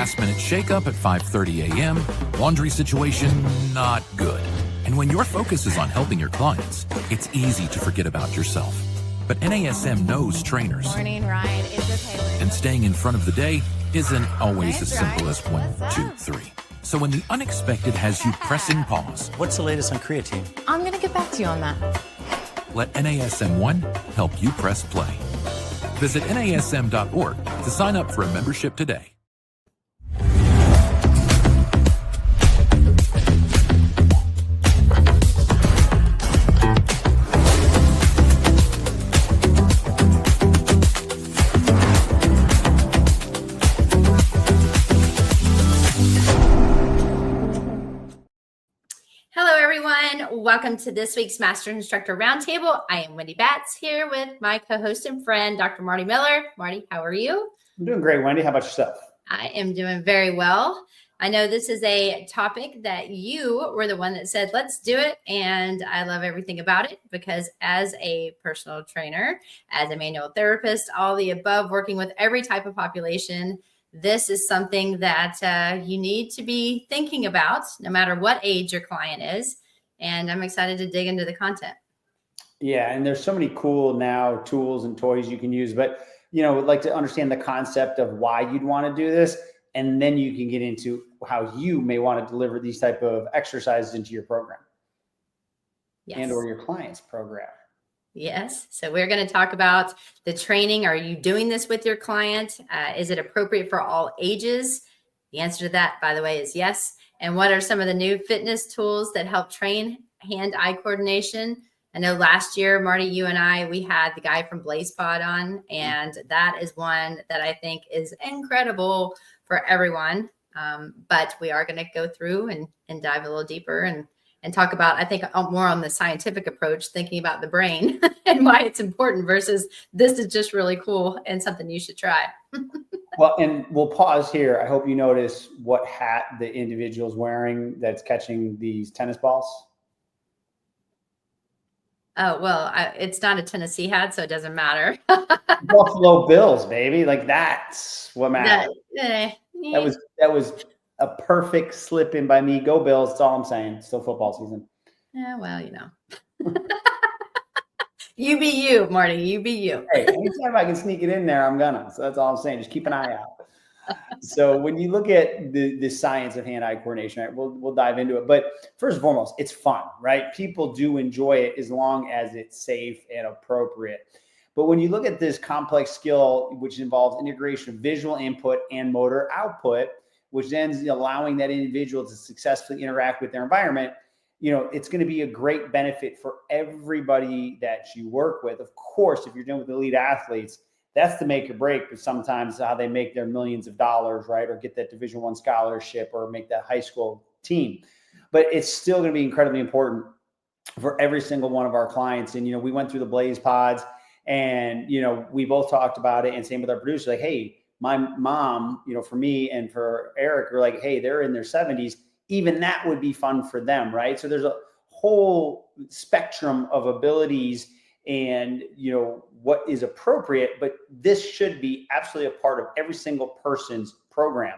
last-minute shakeup at 5:30 a.m., laundry situation not good. And when your focus is on helping your clients, it's easy to forget about yourself. But NASM knows trainers. Morning ride is okay. And staying in front of the day isn't always as simple as 1, 2, 3. So when the unexpected has you pressing pause, what's the latest on creatine? I'm going to get back to you on that. let NASM1 help you press play. Visit NASM.org to sign up for a membership today. Welcome to this week's Master Instructor Roundtable. I am Wendy Batts here with my co-host and friend, Dr. Marty Miller. Marty, how are you? I'm doing great, Wendy. How about yourself? I am doing very well. I know this is a topic that you were the one that said, let's do it. And I love everything about it because as a personal trainer, as a manual therapist, all the above, working with every type of population, this is something that you need to be thinking about no matter what age your client is. And I'm excited to dig into the content. Yeah, and there's so many cool now tools and toys you can use, but would like to understand the concept of why you'd want to do this, and then you can get into how you may want to deliver these type of exercises into your program. Yes. And or your client's program. Yes. So we're going to talk about the training. Are you doing this with your client? Is it appropriate for all ages? The answer to that, by the way, is yes. And what are some of the new fitness tools that help train hand-eye coordination? I know last year, Marty, you and I, we had the guy from BlazePod on, and that is one that I think is incredible for everyone. But we are going to go through and dive a little deeper and talk about, I think, more on the scientific approach, thinking about the brain and why it's important versus this is just really cool and something you should try. Well, and we'll pause here. I hope you notice what hat the individual's wearing that's catching these tennis balls. Oh, well, it's not a Tennessee hat, so it doesn't matter. Buffalo Bills, baby. Like that's what matters. That was a perfect slip in by me. Go Bills. That's all I'm saying. It's still football season. Yeah, well, You be you, Marty. You be you. Hey, anytime I can sneak it in there, I'm gonna. So that's all I'm saying. Just keep an eye out. So when you look at the science of hand-eye coordination, right, we'll dive into it. But first and foremost, it's fun, right? People do enjoy it as long as it's safe and appropriate. But when you look at this complex skill, which involves integration of visual input and motor output, which then is allowing that individual to successfully interact with their environment, it's going to be a great benefit for everybody that you work with. Of course, if you're dealing with elite athletes, that's the make or break, but sometimes how they make their millions of dollars, right? Or get that Division I scholarship or make that high school team. But it's still going to be incredibly important for every single one of our clients. And, we went through the Blaze Pods and, we both talked about it, and same with our producer, like, hey, my mom, for me and for Eric, we're like, hey, they're in their 70s. Even that would be fun for them, right? So there's a whole spectrum of abilities and, what is appropriate, but this should be absolutely a part of every single person's program.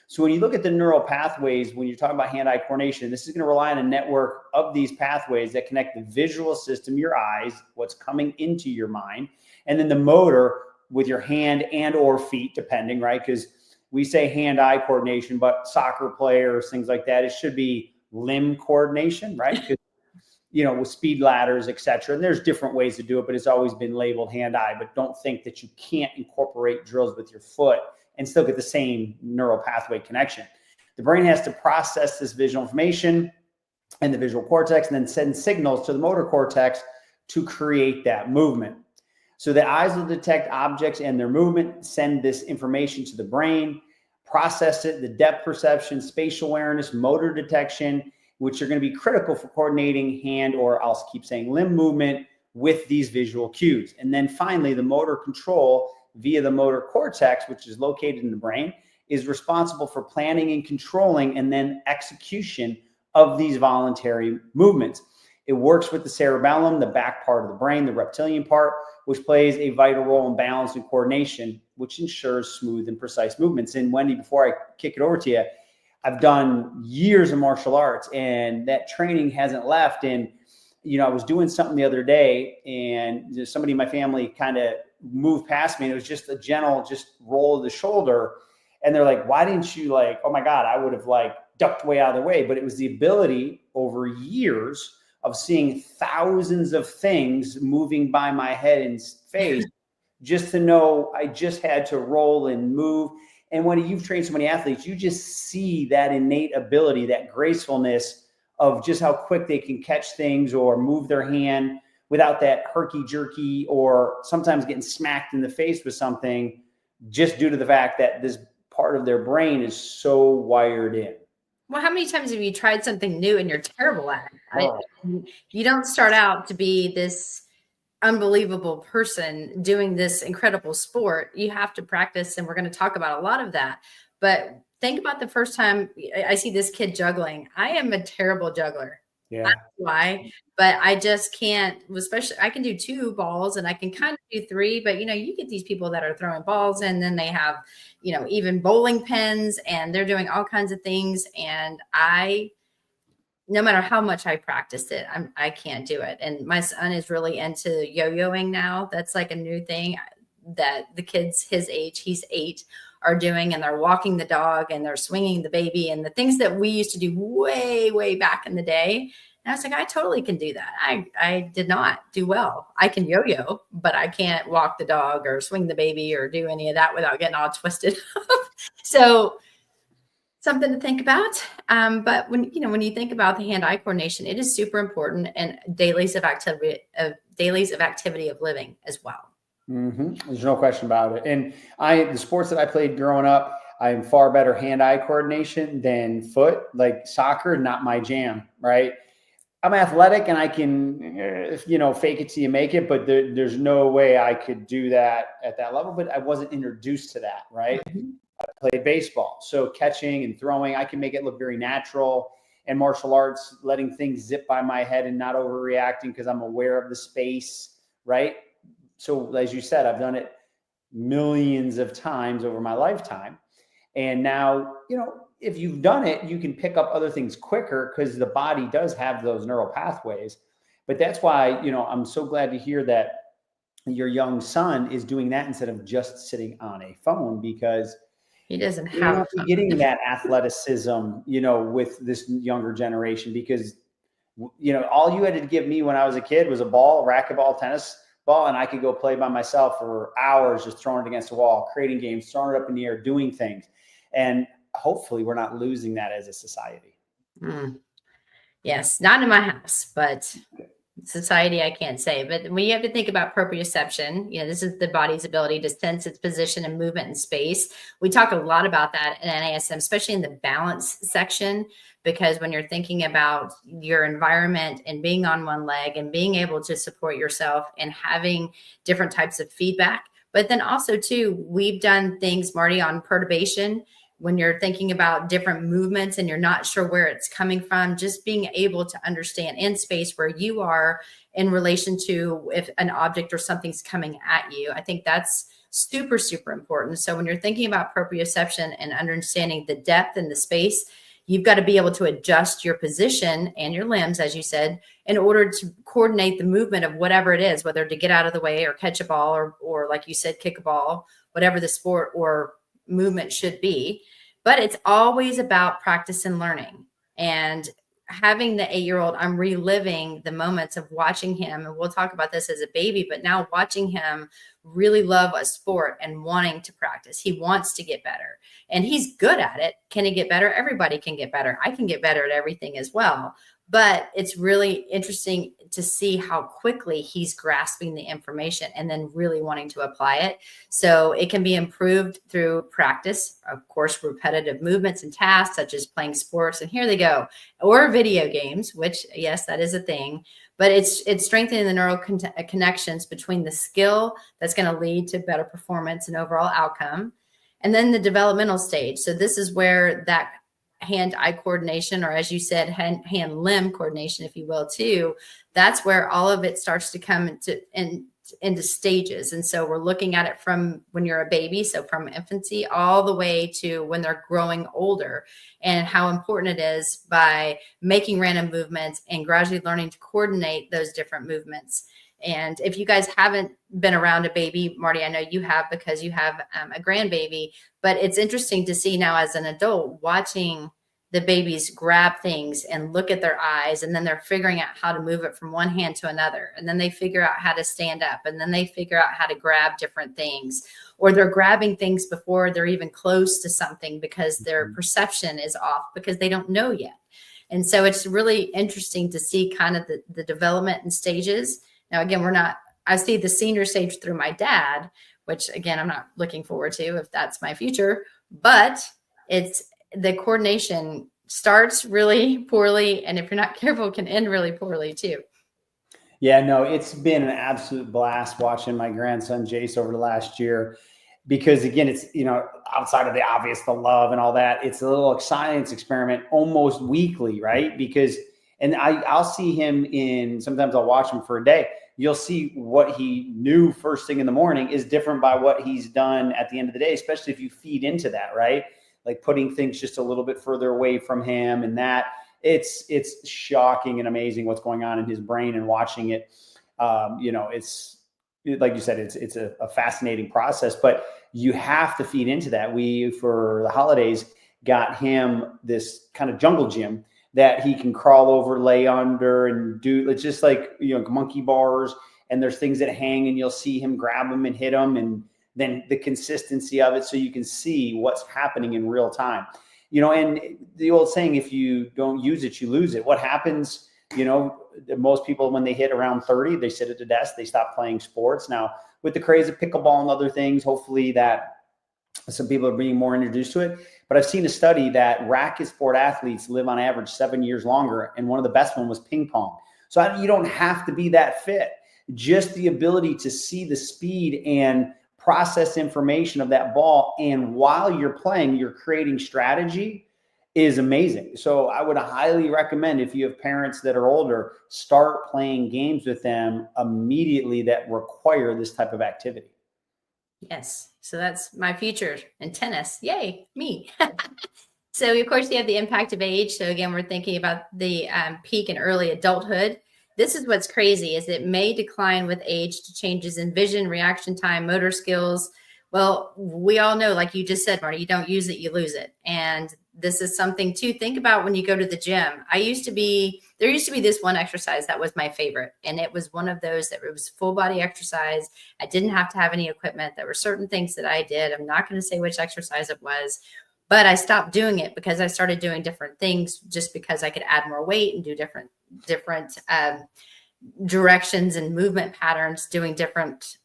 So when you look at the neural pathways, when you're talking about hand-eye coordination, this is going to rely on a network of these pathways that connect the visual system, your eyes, what's coming into your mind, and then the motor with your hand and or feet, depending, right? Because we say hand-eye coordination, but soccer players, things like that, it should be limb coordination, right? Because, with speed ladders, et cetera. And there's different ways to do it, but it's always been labeled hand-eye. But don't think that you can't incorporate drills with your foot and still get the same neural pathway connection. The brain has to process this visual information and the visual cortex and then send signals to the motor cortex to create that movement. So the eyes will detect objects and their movement, send this information to the brain, process it, the depth perception, spatial awareness, motor detection, which are going to be critical for coordinating hand, or I'll keep saying limb movement with these visual cues. And then finally, the motor control via the motor cortex, which is located in the brain, is responsible for planning and controlling and then execution of these voluntary movements. It works with the cerebellum, the back part of the brain, the reptilian part, which plays a vital role in balance and coordination, which ensures smooth and precise movements. And Wendy, before I kick it over to you, I've done years of martial arts, and that training hasn't left. And, I was doing something the other day, and somebody in my family kind of moved past me, and it was just a gentle, just roll of the shoulder. And they're like, why didn't you oh my God, I would have ducked way out of the way. But it was the ability over years of seeing thousands of things moving by my head and face just to know I just had to roll and move. And when you've trained so many athletes, you just see that innate ability, that gracefulness of just how quick they can catch things or move their hand without that herky-jerky or sometimes getting smacked in the face with something, just due to the fact that this part of their brain is so wired in. Well, how many times have you tried something new and you're terrible at it? You don't start out to be this unbelievable person doing this incredible sport. You have to practice, and we're going to talk about a lot of that. But think about the first time I see this kid juggling. I am a terrible juggler. Yeah. That's why, but I just can't, especially I can do 2 balls and I can kind of do 3, but you get these people that are throwing balls and then they have, even bowling pins and they're doing all kinds of things. And no matter how much I practiced it, I can't do it. And my son is really into yo-yoing now. That's like a new thing that the kids his age, he's 8, are doing, and they're walking the dog and they're swinging the baby and the things that we used to do way, way back in the day. And I was like, I totally can do that. I did not do well. I can yo-yo, but I can't walk the dog or swing the baby or do any of that without getting all twisted. So something to think about. But when you think about the hand-eye coordination, it is super important, and dailies of activity of living as well. Mm-hmm. There's no question about it. And the sports that I played growing up, I'm far better hand-eye coordination than foot. Like soccer, not my jam, right? I'm athletic and I can, fake it till you make it, but there's no way I could do that at that level. But I wasn't introduced to that, right? Mm-hmm. I played baseball, so catching and throwing, I can make it look very natural. And martial arts, letting things zip by my head and not overreacting because I'm aware of the space, right? So as you said, I've done it millions of times over my lifetime. And now, if you've done it, you can pick up other things quicker because the body does have those neural pathways. But that's why, I'm so glad to hear that your young son is doing that instead of just sitting on a phone, because he doesn't have getting that athleticism, with this younger generation, because, all you had to give me when I was a kid was a ball, a racquetball, tennis ball, and I could go play by myself for hours, just throwing it against the wall, creating games, throwing it up in the air, doing things. And hopefully we're not losing that as a society. Yes, not in my house, but society, I can't say. But when you have to think about proprioception, this is the body's ability to sense its position and movement in space. We talk a lot about that in NASM, especially in the balance section, because when you're thinking about your environment and being on one leg and being able to support yourself and having different types of feedback, but then also too, we've done things, Marty, on perturbation. When you're thinking about different movements and you're not sure where it's coming from, just being able to understand in space where you are in relation to if an object or something's coming at you. I think that's super, super important. So when you're thinking about proprioception and understanding the depth and the space, you've got to be able to adjust your position and your limbs, as you said, in order to coordinate the movement of whatever it is, whether to get out of the way or catch a ball or like you said, kick a ball, whatever the sport or movement should be. But it's always about practice and learning. And having the 8-year-old, I'm reliving the moments of watching him, and we'll talk about this as a baby, but now watching him really love a sport and wanting to practice. He wants to get better, and he's good at it. Can he get better? Everybody can get better. I can get better at everything as well. But it's really interesting to see how quickly he's grasping the information and then really wanting to apply it. So it can be improved through practice, of course, repetitive movements and tasks such as playing sports, and here they go, or video games, which, yes, that is a thing. But it's strengthening the neural connections between the skill that's going to lead to better performance and overall outcome, and then the developmental stage. So this is where that hand-eye coordination, or as you said, hand-limb coordination, if you will, too, that's where all of it starts to come into stages. And so we're looking at it from when you're a baby, so from infancy all the way to when they're growing older, and how important it is by making random movements and gradually learning to coordinate those different movements. And if you guys haven't been around a baby, Marty, I know you have because you have a grandbaby, but it's interesting to see now as an adult watching the babies grab things and look at their eyes, and then they're figuring out how to move it from one hand to another. And then they figure out how to stand up, and then they figure out how to grab different things, or they're grabbing things before they're even close to something because their perception is off because they don't know yet. And so it's really interesting to see kind of the development and stages. Now, again, I see the senior stage through my dad, which again, I'm not looking forward to if that's my future, but the coordination starts really poorly, and if you're not careful, can end really poorly too. Yeah, no, it's been an absolute blast watching my grandson Jace over the last year, because again, it's, outside of the obvious, the love and all that, it's a little science experiment almost weekly, right? Because, and I'll see him sometimes I'll watch him for a day. You'll see what he knew first thing in the morning is different by what he's done at the end of the day, especially if you feed into that, right? Like putting things just a little bit further away from him, and that it's shocking and amazing what's going on in his brain, and watching it. It's like you said, it's a fascinating process, but you have to feed into that. We, for the holidays, got him this kind of jungle gym that he can crawl over, lay under, and do. It's just like, monkey bars, and there's things that hang, and you'll see him grab them and hit them, and then the consistency of it, so you can see what's happening in real time. And the old saying, if you don't use it, you lose it. What happens, most people, when they hit around 30, they sit at the desk, they stop playing sports. Now, with the craze of pickleball and other things, hopefully that some people are being more introduced to it. But I've seen a study that racket sport athletes live on average 7 years longer, and one of the best one was ping pong. So you don't have to be that fit. Just the ability to see the speed and process information of that ball, and while you're playing, you're creating strategy, is amazing. So I would highly recommend, if you have parents that are older, start playing games with them immediately that require this type of activity. Yes. So that's my future in tennis. Yay, me. So of course you have the impact of age. So again, we're thinking about the peak in early adulthood. This is what's crazy, is it may decline with age to changes in vision, reaction time, motor skills. Well, we all know, like you just said, Marty, you don't use it, you lose it. And this is something to think about when you go to the gym. There used to be this one exercise that was my favorite. And it was one of those that it was full body exercise. I didn't have to have any equipment. There were certain things that I did. I'm not going to say which exercise it was, but I stopped doing it because I started doing different things, just because I could add more weight and do different directions and movement patterns, doing different,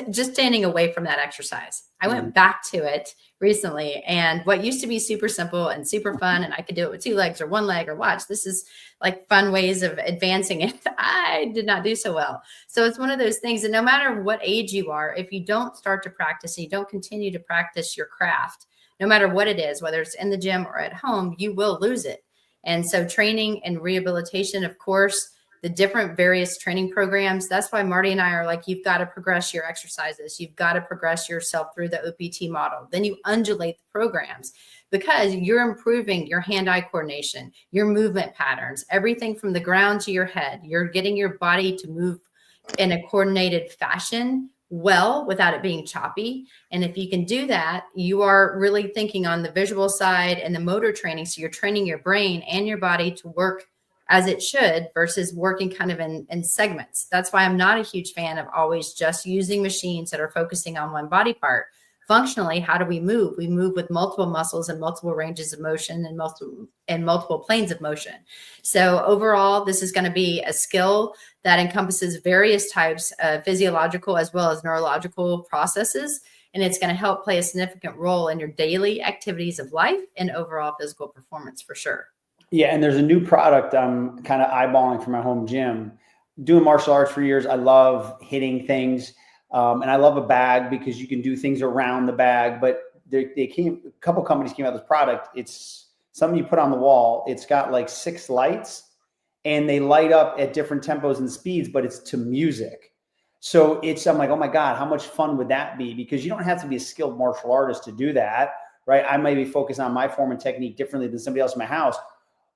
just standing away from that exercise. I went back to it recently, and what used to be super simple and super fun, and I could do it with 2 legs or 1 leg, or watch, this is like fun ways of advancing it. I did not do so well. So it's one of those things that no matter what age you are, if you don't start to practice, and you don't continue to practice your craft, no matter what it is, whether it's in the gym or at home, you will lose it. And so training and rehabilitation, of course, the different various training programs, that's why Marty and I are like, you've got to progress your exercises. You've got to progress yourself through the OPT model. Then you undulate the programs, because you're improving your hand-eye coordination, your movement patterns, everything from the ground to your head. You're getting your body to move in a coordinated fashion well without it being choppy. And if you can do that, you are really thinking on the visual side and the motor training. So you're training your brain and your body to work as it should, versus working kind of in segments. That's why I'm not a huge fan of always just using machines that are focusing on one body part. Functionally, how do we move? We move with multiple muscles and multiple ranges of motion and multiple planes of motion. So overall, this is going to be a skill that encompasses various types of physiological as well as neurological processes. And it's going to help play a significant role in your daily activities of life and overall physical performance for sure. Yeah. And there's a new product I'm kind of eyeballing for my home gym. Doing martial arts for years, I love hitting things. And I love a bag because you can do things around the bag. But a couple companies came out with this product. It's something you put on the wall. It's got like 6 lights and they light up at different tempos and speeds, but it's to music. So I'm like, oh my God, how much fun would that be? Because you don't have to be a skilled martial artist to do that, right? I may be focused on my form and technique differently than somebody else in my house,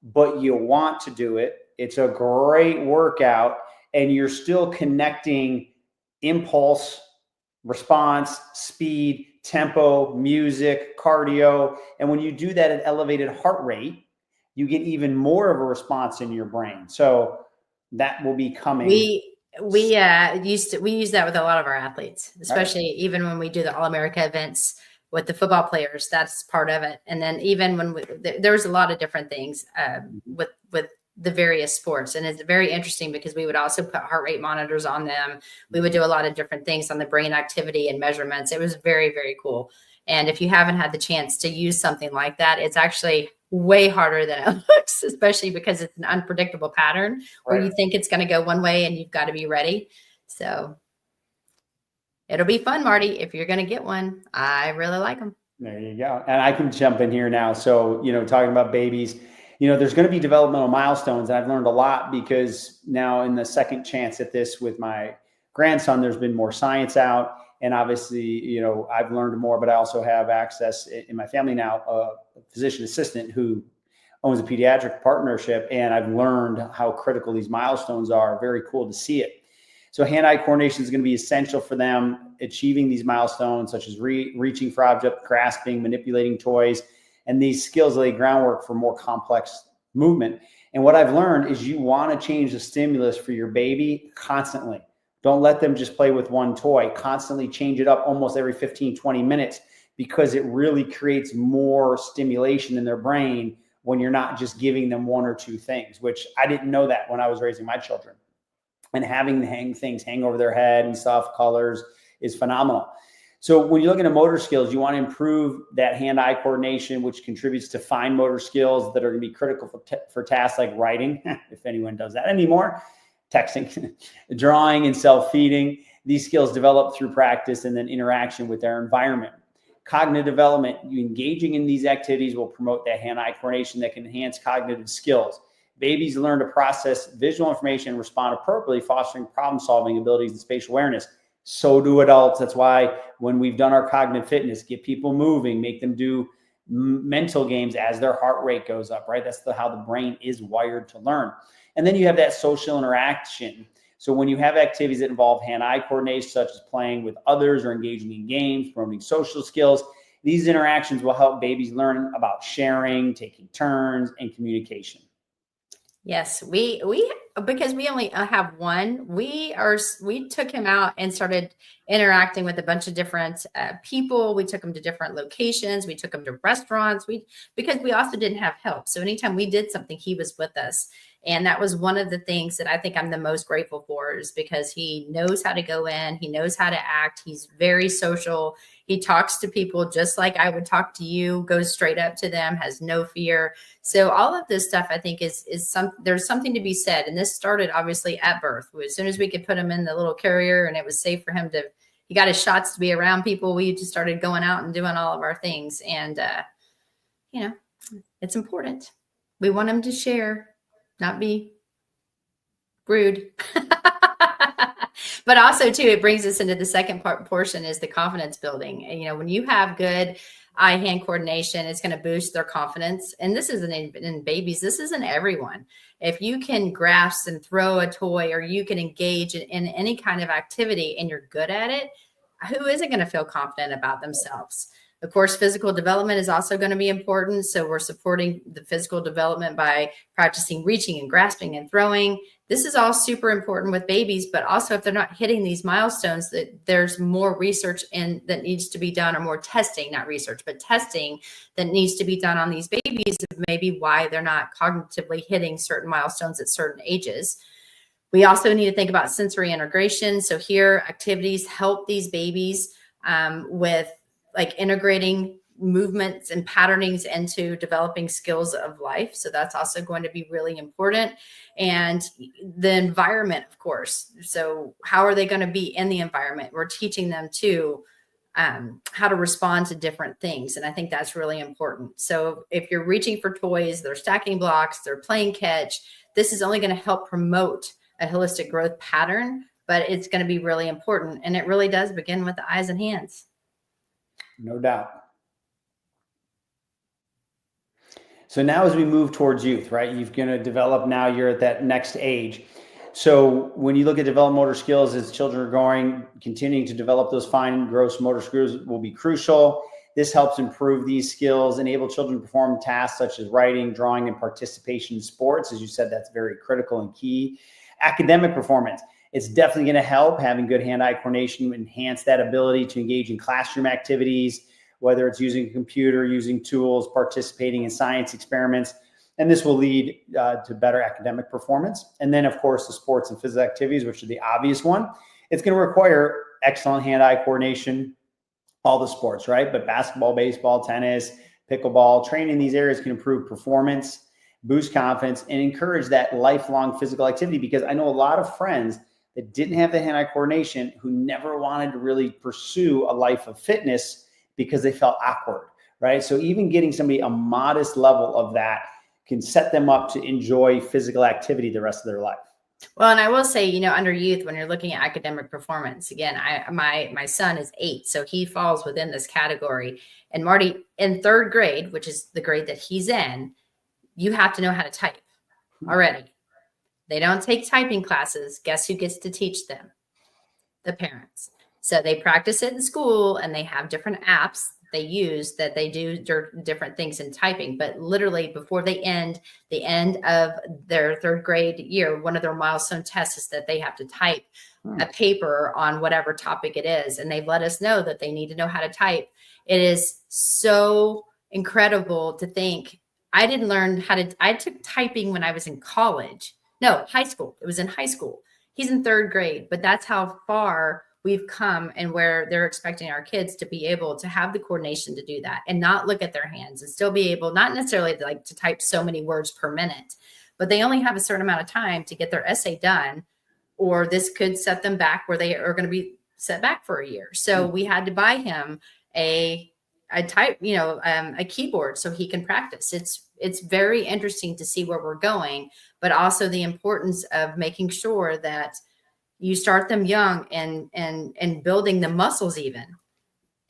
but you want to do it. It's a great workout and you're still connecting impulse, response, speed, tempo, music, cardio. And when you do that at elevated heart rate, you get even more of a response in your brain. So that will be coming. We use that with a lot of our athletes, especially even when we do the All-America events with the football players. That's part of it. And then even when there's a lot of different things with the various sports. And it's very interesting because we would also put heart rate monitors on them. We would do a lot of different things on the brain activity and measurements. It was very, very cool. And if you haven't had the chance to use something like that, it's actually way harder than it looks, especially because it's an unpredictable pattern where you think it's going to go one way and you've got to be ready. So it'll be fun, Marty, if you're going to get one. I really like them. There you go. And I can jump in here now. So, talking about babies, there's going to be developmental milestones. And I've learned a lot because now in the second chance at this with my grandson, there's been more science out. And obviously, I've learned more, but I also have access in my family now, a physician assistant who owns a pediatric partnership. And I've learned how critical these milestones are. Very cool to see it. So hand-eye coordination is going to be essential for them achieving these milestones, such as reaching for object, grasping, manipulating toys. And these skills lay groundwork for more complex movement. And what I've learned is you want to change the stimulus for your baby constantly. Don't let them just play with one toy. Constantly change it up almost every 15, 20 minutes because it really creates more stimulation in their brain when you're not just giving them one or two things, which I didn't know that when I was raising my children. And having things hang over their head and stuff, colors is phenomenal. So when you're looking at motor skills, you want to improve that hand-eye coordination, which contributes to fine motor skills that are going to be critical for tasks like writing, if anyone does that anymore, texting, drawing, and self-feeding. These skills develop through practice and then interaction with their environment. Cognitive development, engaging in these activities will promote that hand-eye coordination that can enhance cognitive skills. Babies learn to process visual information and respond appropriately, fostering problem-solving abilities and spatial awareness. So do adults. That's why when we've done our cognitive fitness, get people moving, make them do mental games as their heart rate goes up, right? That's how the brain is wired to learn. And then you have that social interaction. So when you have activities that involve hand-eye coordination, such as playing with others or engaging in games, promoting social skills, these interactions will help babies learn about sharing, taking turns, and communication. Yes, we because we only have one, we took him out and started interacting with a bunch of different people. We took him to different locations. We took him to restaurants. Because we also didn't have help. So anytime we did something, he was with us. And that was one of the things that I think I'm the most grateful for, is because he knows how to go in. He knows how to act. He's very social. He talks to people just like I would talk to you, goes straight up to them, has no fear. So all of this stuff, I think, there's something to be said. And this started obviously at birth. As soon as we could put him in the little carrier and it was safe for him he got his shots to be around people, we just started going out and doing all of our things. And, it's important. We want him to share, not be rude. But also too, it brings us into the second portion is the confidence building. And, when you have good eye-hand coordination, it's going to boost their confidence. And this isn't in babies. This isn't everyone. If you can grasp and throw a toy, or you can engage in any kind of activity and you're good at it, who isn't going to feel confident about themselves? Of course, physical development is also going to be important. So we're supporting the physical development by practicing reaching and grasping and throwing. This is all super important with babies, but also if they're not hitting these milestones, that there's more research that needs to be done, or more testing, not research, but testing that needs to be done on these babies of maybe why they're not cognitively hitting certain milestones at certain ages. We also need to think about sensory integration. So here, activities help these babies with like integrating movements and patternings into developing skills of life. So that's also going to be really important. And the environment, of course. So how are they going to be in the environment? We're teaching them to how to respond to different things. And I think that's really important. So if you're reaching for toys, they're stacking blocks, they're playing catch, this is only going to help promote a holistic growth pattern, but it's going to be really important. And it really does begin with the eyes and hands. No doubt. So now as we move towards youth, right, you're going to develop now, you're at that next age. So when you look at developed motor skills as children are growing, continuing to develop those fine gross motor skills will be crucial. This helps improve these skills, enable children to perform tasks such as writing, drawing, and participation in sports. As you said, that's very critical and key. Academic performance. It's definitely going to help having good hand-eye coordination, enhance that ability to engage in classroom activities, whether it's using a computer, using tools, participating in science experiments. And this will lead to better academic performance. And then, of course, the sports and physical activities, which are the obvious one. It's going to require excellent hand-eye coordination, all the sports, right? But basketball, baseball, tennis, pickleball, training in these areas can improve performance, boost confidence, and encourage that lifelong physical activity. Because I know a lot of friends that didn't have the hand-eye coordination who never wanted to really pursue a life of fitness because they felt awkward, right? So even getting somebody a modest level of that can set them up to enjoy physical activity the rest of their life. Well, and I will say, under youth, when you're looking at academic performance, again, my son is 8, so he falls within this category. And Marty, in 3rd grade, which is the grade that he's in, you have to know how to type already. They don't take typing classes. Guess who gets to teach them? The parents. So they practice it in school, and they have different apps they use that they do different things in typing. But literally before the end of their 3rd grade year, one of their milestone tests is that they have to type a paper on whatever topic it is. And they've let us know that they need to know how to type. It is so incredible to think. I didn't learn I took typing when I was in college. No, high school. It was in high school. He's in 3rd grade, but that's how far we've come, and where they're expecting our kids to be able to have the coordination to do that and not look at their hands and still be able, not necessarily to type so many words per minute, but they only have a certain amount of time to get their essay done, or this could set them back where they are going to be set back for a year. So we had to buy him a keyboard so he can practice. It's very interesting to see where we're going, but also the importance of making sure that you start them young and building the muscles even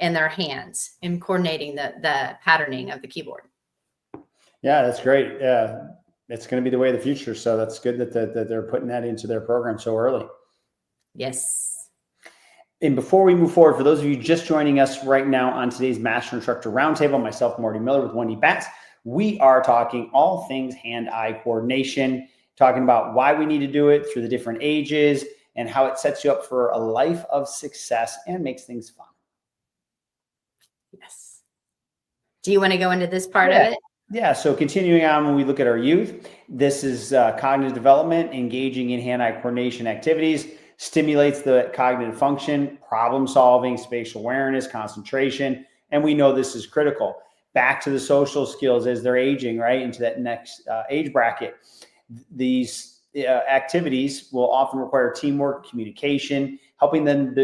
in their hands and coordinating the patterning of the keyboard. Yeah, that's great. Yeah, it's going to be the way of the future. So that's good that they're putting that into their program so early. Yes. And before we move forward, for those of you just joining us right now on today's Master Instructor Roundtable, myself, Marty Miller with Wendy Batts, we are talking all things hand-eye coordination, talking about why we need to do it through the different ages, and how it sets you up for a life of success and makes things fun. Yes. Do you want to go into this part of it? Yeah. So continuing on, when we look at our youth, this is cognitive development, engaging in hand-eye coordination activities, stimulates the cognitive function, problem solving, spatial awareness, concentration. And we know this is critical. Back to the social skills as they're aging, right, into that next age bracket. These activities will often require teamwork, communication, helping them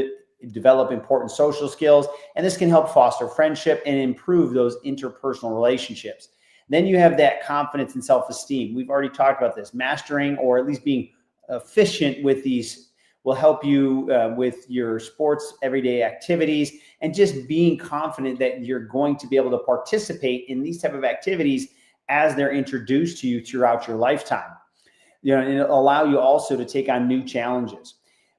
develop important social skills. And this can help foster friendship and improve those interpersonal relationships. Then you have that confidence and self-esteem. We've already talked about this. Mastering, or at least being efficient with these, will help you with your sports, everyday activities, and just being confident that you're going to be able to participate in these type of activities as they're introduced to you throughout your lifetime. And it'll allow you also to take on new challenges.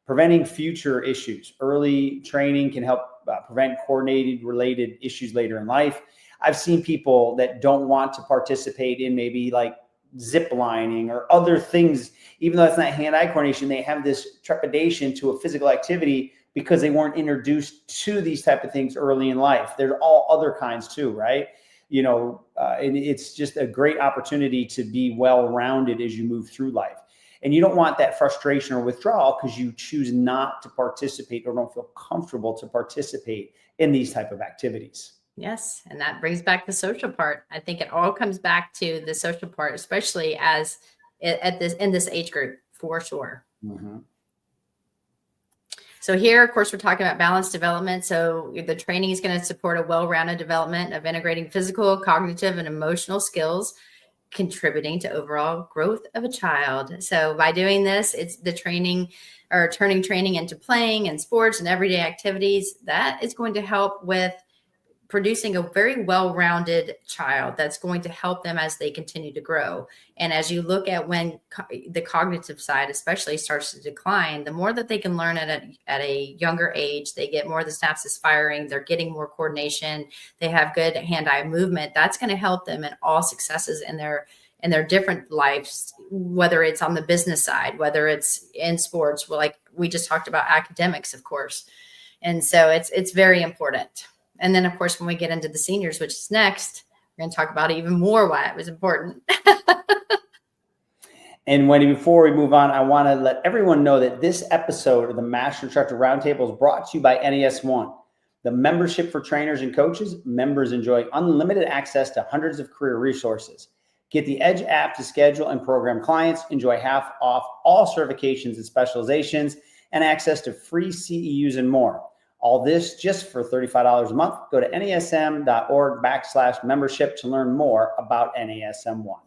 Preventing future issues. Early training can help prevent coordinated related issues later in life. I've seen people that don't want to participate in maybe like zip lining or other things, even though it's not hand-eye coordination, they have this trepidation to a physical activity because they weren't introduced to these type of things early in life. There's all other kinds too, right? And it's just a great opportunity to be well-rounded as you move through life. And you don't want that frustration or withdrawal because you choose not to participate or don't feel comfortable to participate in these type of activities. Yes. And that brings back the social part. I think it all comes back to the social part, especially in this age group, for sure. Mm-hmm. So here, of course, we're talking about balanced development. So the training is going to support a well-rounded development of integrating physical, cognitive, and emotional skills, contributing to overall growth of a child. So by doing this, it's the training or turning training into playing and sports and everyday activities. That is going to help with producing a very well-rounded child that's going to help them as they continue to grow. And as you look at when the cognitive side especially starts to decline, the more that they can learn at a younger age, they get more of the synapses firing, they're getting more coordination, they have good hand-eye movement. That's going to help them in all successes in their different lives, whether it's on the business side, whether it's in sports, like we just talked about academics, of course. And so it's very important. And then, of course, when we get into the seniors, which is next, we're going to talk about even more why it was important. And Wendy, before we move on, I want to let everyone know that this episode of the Master Instructor Roundtable is brought to you by NASM, the membership for trainers and coaches. Members enjoy unlimited access to hundreds of career resources. Get the Edge app to schedule and program clients, enjoy half off all certifications and specializations, and access to free CEUs and more. All this just for $35 a month. Go to nasm.org/membership to learn more about NASM One.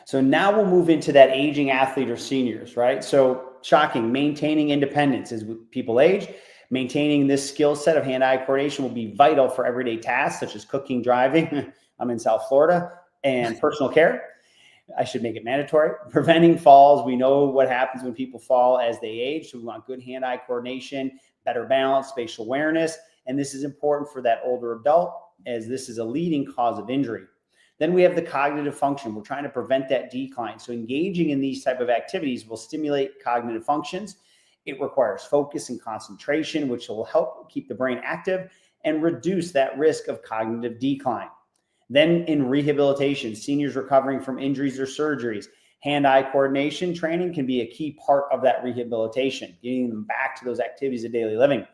So now we'll move into that aging athlete or seniors, right? So shocking, maintaining independence as people age. Maintaining this skill set of hand-eye coordination will be vital for everyday tasks such as cooking, driving, I'm in South Florida, and personal care. I should make it mandatory. Preventing falls. We know what happens when people fall as they age. So we want good hand-eye coordination, better balance, spatial awareness. And this is important for that older adult as this is a leading cause of injury. Then we have the cognitive function. We're trying to prevent that decline. So engaging in these type of activities will stimulate cognitive functions. It requires focus and concentration, which will help keep the brain active and reduce that risk of cognitive decline. Then in rehabilitation, seniors recovering from injuries or surgeries, hand-eye coordination training can be a key part of that rehabilitation, getting them back to those activities of daily living.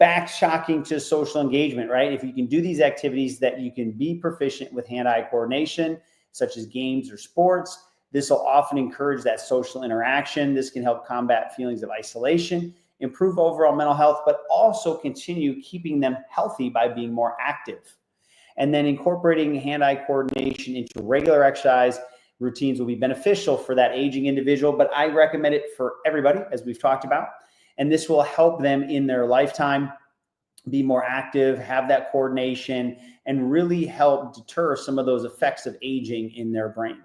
Back shocking to social engagement, right? If you can do these activities that you can be proficient with hand-eye coordination, such as games or sports, this will often encourage that social interaction. This can help combat feelings of isolation, improve overall mental health, but also continue keeping them healthy by being more active. And then incorporating hand-eye coordination into regular exercise routines will be beneficial for that aging individual, but I recommend it for everybody, as we've talked about. And this will help them in their lifetime be more active, have that coordination, and really help deter some of those effects of aging in their brain.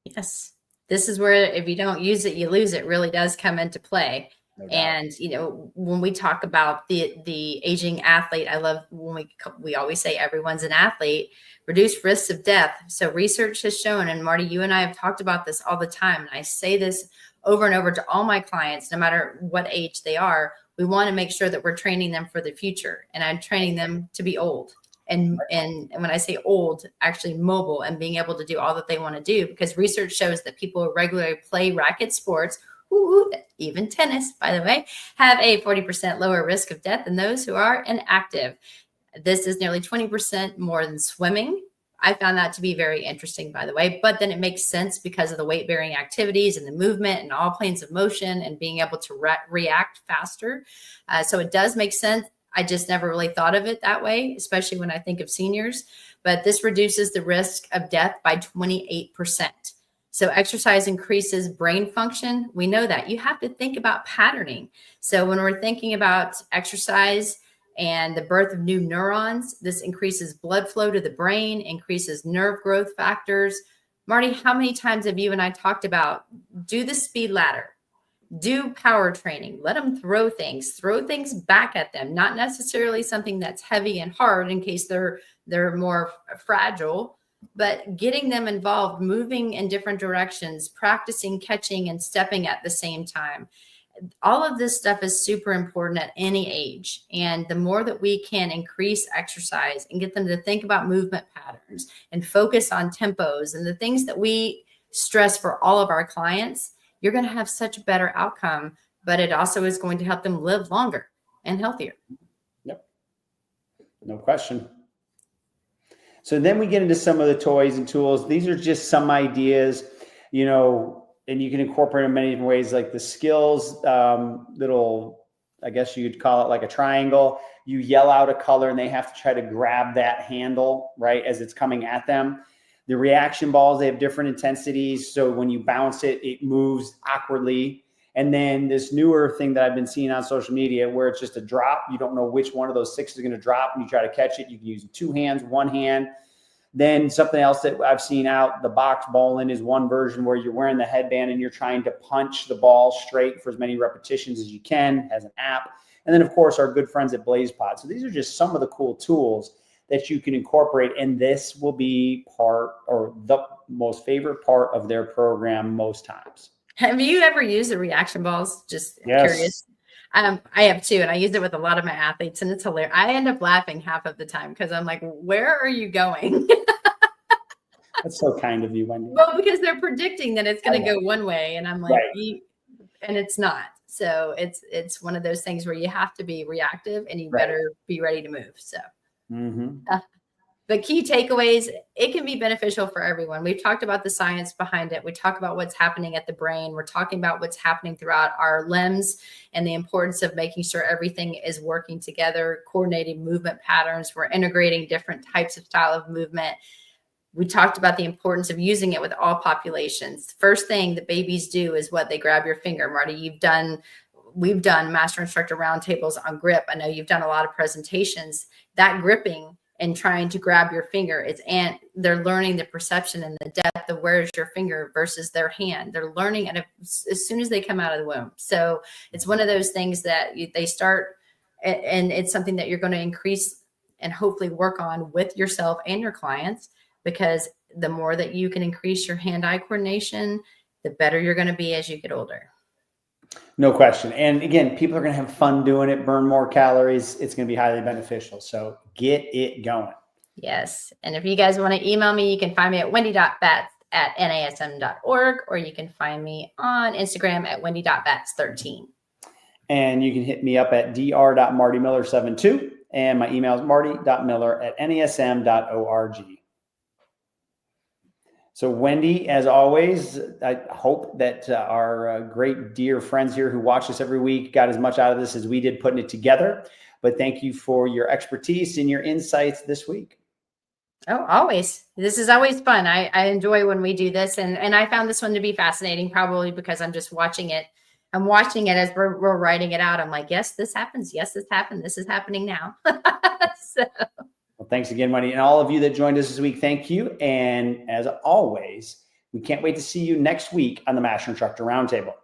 Yes. This is where if you don't use it, you lose it really does come into play. No doubt. And, when we talk about the aging athlete, I love when we always say everyone's an athlete, reduced risks of death. So research has shown, and Marty, you and I have talked about this all the time. And I say this over and over to all my clients, no matter what age they are, we want to make sure that we're training them for the future. And I'm training them to be old. And when I say old, actually mobile and being able to do all that they want to do, because research shows that people who regularly play racket sports, even tennis, by the way, have a 40% lower risk of death than those who are inactive. This is nearly 20% more than swimming. I found that to be very interesting, by the way, but then it makes sense because of the weight-bearing activities and the movement and all planes of motion and being able to react faster. So it does make sense. I just never really thought of it that way, especially when I think of seniors, but this reduces the risk of death by 28%. So exercise increases brain function. We know that. You have to think about patterning. So when we're thinking about exercise and the birth of new neurons, this increases blood flow to the brain, increases nerve growth factors. Marty, how many times have you and I talked about do the speed ladder, do power training, let them throw things back at them, not necessarily something that's heavy and hard in case they're more fragile, but getting them involved, moving in different directions, practicing catching and stepping at the same time. All of this stuff is super important at any age. And the more that we can increase exercise and get them to think about movement patterns and focus on tempos and the things that we stress for all of our clients, you're going to have such a better outcome, but it also is going to help them live longer and healthier. Yep. No question. So then we get into some of the toys and tools. These are just some ideas. and you can incorporate in many different ways, like the skills, little, I guess you'd call it like a triangle. You yell out a color and they have to try to grab that handle, right, as it's coming at them. The reaction balls, they have different intensities. So when you bounce it, it moves awkwardly. And then this newer thing that I've been seeing on social media where it's just a drop. You don't know which one of those 6 is going to drop and you try to catch it. You can use 2 hands, 1 hand. Then something else that I've seen out, the box bowling is one version where you're wearing the headband and you're trying to punch the ball straight for as many repetitions as you can, as an app. And then, of course, our good friends at BlazePod. So these are just some of the cool tools that you can incorporate, and this will be part or the most favorite part of their program most times. Have you ever used the reaction balls? Just Yes. curious. I have too, and I use it with a lot of my athletes, and it's hilarious. I end up laughing half of the time because I'm like, where are you going? That's so kind of you, Wendy. Well, because they're predicting that it's going to go one way, and I'm like, Right. and it's not. So it's one of those things where you have to be reactive, and you Right. better be ready to move. So. Mm-hmm. But key takeaways, it can be beneficial for everyone. We've talked about the science behind it. We talk about what's happening at the brain. We're talking about what's happening throughout our limbs and the importance of making sure everything is working together, coordinating movement patterns. We're integrating different types of style of movement. We talked about the importance of using it with all populations. First thing that babies do is what? They grab your finger. Marty, we've done Master Instructor Roundtables on grip. I know you've done a lot of presentations. That gripping and trying to grab your finger, they're learning the perception and the depth of where's your finger versus their hand. They're learning as soon as they come out of the womb. So it's one of those things that they start, and it's something that you're going to increase and hopefully work on with yourself and your clients, because the more that you can increase your hand-eye coordination, the better you're going to be as you get older. No question. And again, people are going to have fun doing it, burn more calories. It's going to be highly beneficial. So get it going. Yes. And if you guys want to email me, you can find me at wendy.batts@nasm.org, or you can find me on Instagram at wendy.batts13. And you can hit me up at dr.martymiller72. And my email is marty.miller@nasm.org. So Wendy, as always, I hope that our great dear friends here who watch us every week got as much out of this as we did putting it together. But thank you for your expertise and your insights this week. Oh, always. This is always fun. I enjoy when we do this. And I found this one to be fascinating, probably because I'm just watching it. I'm watching it as we're writing it out. I'm like, yes, this happens. Yes, this happened. This is happening now. So. Well, thanks again, Wendy. And all of you that joined us this week, thank you. And as always, we can't wait to see you next week on the Master Instructor Roundtable.